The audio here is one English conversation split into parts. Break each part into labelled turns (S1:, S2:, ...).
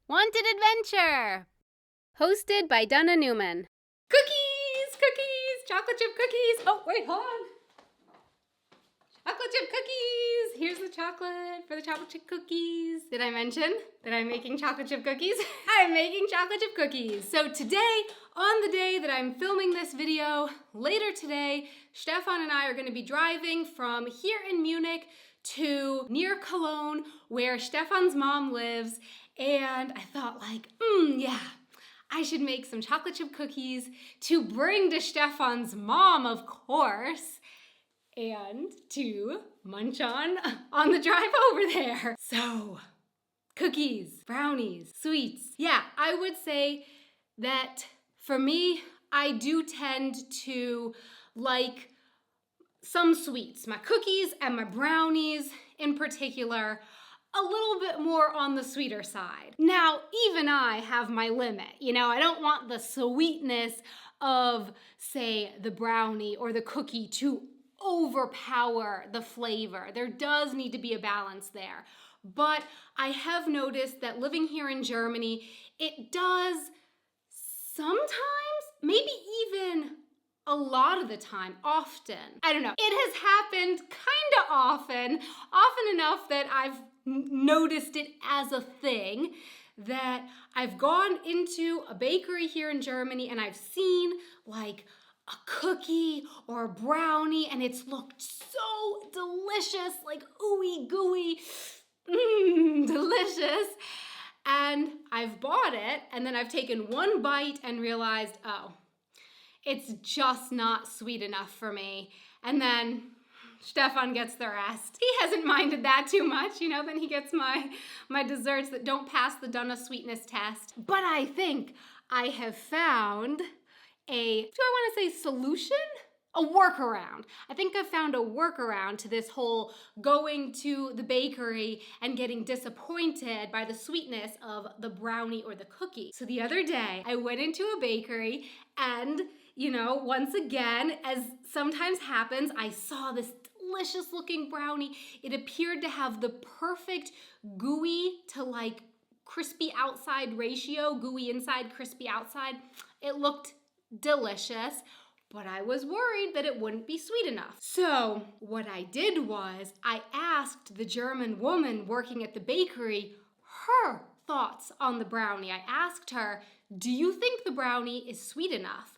S1: Wanted Adventure! Hosted by Donna Newman.
S2: Cookies! Cookies! Chocolate chip cookies! Oh, wait, hold on. Chocolate chip cookies! Here's the chocolate for the chocolate chip cookies. Did I mention that I'm making chocolate chip cookies? I'm making chocolate chip cookies. So today, on the day that I'm filming this video, later today, Stefan and I are going to be driving from here in Munich to near Cologne, where Stefan's mom lives. And I thought yeah, I should make some chocolate chip cookies to bring to Stefan's mom, of course, and to munch on the drive over there. So, cookies, brownies, sweets. Yeah, I would say that for me, I do tend to like some sweets. My cookies and my brownies in particular, a little bit more on the sweeter side. Now, even I have my limit. I don't want the sweetness of, say, the brownie or the cookie to overpower the flavor. There does need to be a balance there. But I have noticed that living here in Germany, it does sometimes, maybe even a lot of the time, often. I don't know. It has happened kind of often enough that I've noticed it as a thing, that I've gone into a bakery here in Germany and I've seen like a cookie or a brownie and it's looked so delicious, like ooey gooey, delicious. And I've bought it and then I've taken one bite and realized, oh, it's just not sweet enough for me. And then Stefan gets the rest. He hasn't minded that too much, then he gets my desserts that don't pass the Donna sweetness test. But I think I have found solution? A workaround. I think I've found a workaround to this whole going to the bakery and getting disappointed by the sweetness of the brownie or the cookie. So the other day, I went into a bakery and once again, as sometimes happens, I saw this delicious looking brownie. It appeared to have the perfect gooey to crispy outside ratio, gooey inside, crispy outside. It looked delicious, but I was worried that it wouldn't be sweet enough. So what I did was I asked the German woman working at the bakery her thoughts on the brownie. I asked her, do you think the brownie is sweet enough?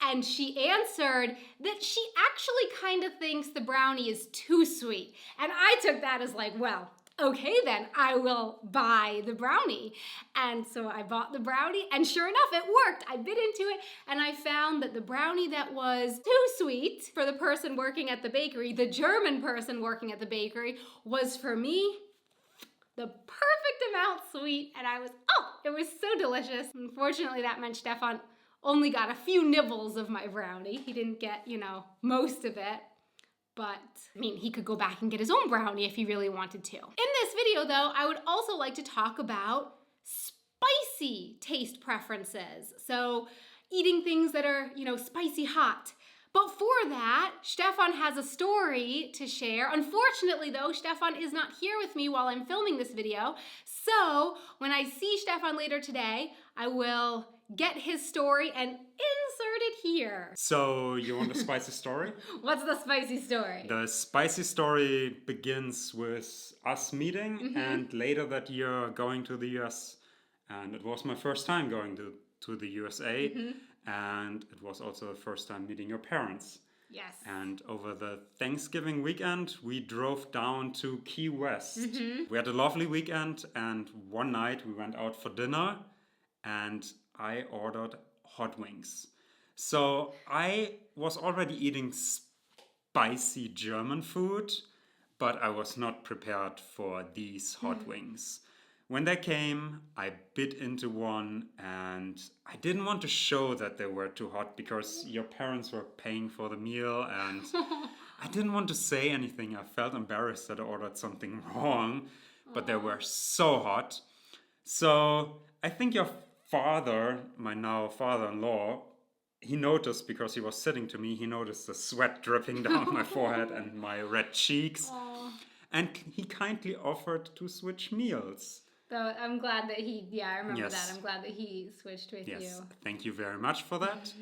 S2: And she answered that she actually kind of thinks the brownie is too sweet. And I took that as well, okay then, I will buy the brownie. And so I bought the brownie and sure enough, it worked. I bit into it and I found that the brownie that was too sweet for the person working at the bakery, the German person working at the bakery, was for me the perfect amount sweet. And it was so delicious. Unfortunately, that meant Stefan only got a few nibbles of my brownie. He didn't get, most of it. But, he could go back and get his own brownie if he really wanted to. In this video, though, I would also like to talk about spicy taste preferences. So, eating things that are, spicy hot. But for that, Stefan has a story to share. Unfortunately, though, Stefan is not here with me while I'm filming this video. So, when I see Stefan later today, I will get his story and insert it here.
S3: So, you want a spicy story?
S2: What's the spicy story?
S3: The spicy story begins with us meeting and later that year going to the US. And it was my first time going to the USA. And it was also the first time meeting your parents.
S2: Yes.
S3: And over the Thanksgiving weekend, we drove down to Key West. We had a lovely weekend and one night we went out for dinner and I ordered hot wings. So I was already eating spicy German food, but I was not prepared for these hot wings. When they came, I bit into one and I didn't want to show that they were too hot because your parents were paying for the meal and I didn't want to say anything. I felt embarrassed that I ordered something wrong, but they were so hot. So I think your father, my now father-in-law, he noticed because he was sitting to me, he noticed the sweat dripping down my forehead and my red cheeks. And he kindly offered to switch meals.
S2: So I'm glad that I remember
S3: Yes.
S2: that. I'm glad that he switched with
S3: Yes,
S2: you.
S3: thank you very much for that.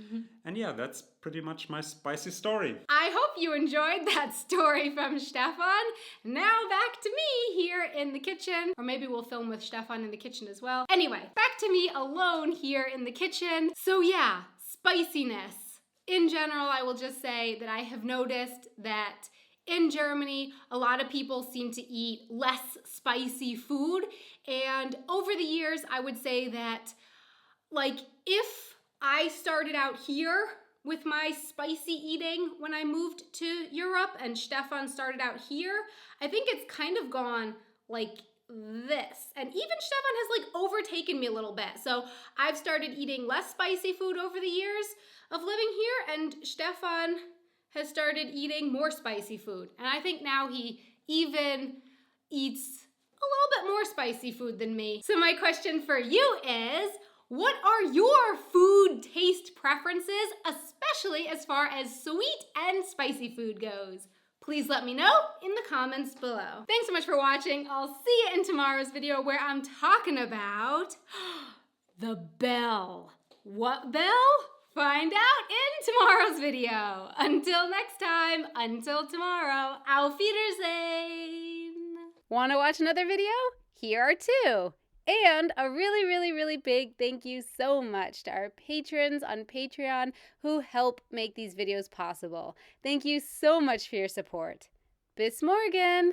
S3: And yeah, that's pretty much my spicy story.
S2: I hope you enjoyed that story from Stefan. Now back to me here in the kitchen. Or maybe we'll film with Stefan in the kitchen as well. Anyway, back to me alone here in the kitchen. So yeah, spiciness. In general, I will just say that I have noticed that in Germany, a lot of people seem to eat less spicy food. And over the years, I would say that, like, if I started out here with my spicy eating when I moved to Europe and Stefan started out here, I think it's kind of gone like this. And even Stefan has like overtaken me a little bit. So I've started eating less spicy food over the years of living here, and Stefan has started eating more spicy food. And I think now he even eats a little bit more spicy food than me. So my question for you is, what are your food taste preferences, especially as far as sweet and spicy food goes? Please let me know in the comments below. Thanks so much for watching. I'll see you in tomorrow's video where I'm talking about the bell. What bell? Find out in tomorrow's video. Until next time, until tomorrow, auf Wiedersehen.
S1: Want to watch another video? Here are two. And a really, really, really big thank you so much to our patrons on Patreon who help make these videos possible. Thank you so much for your support. Bis morgen!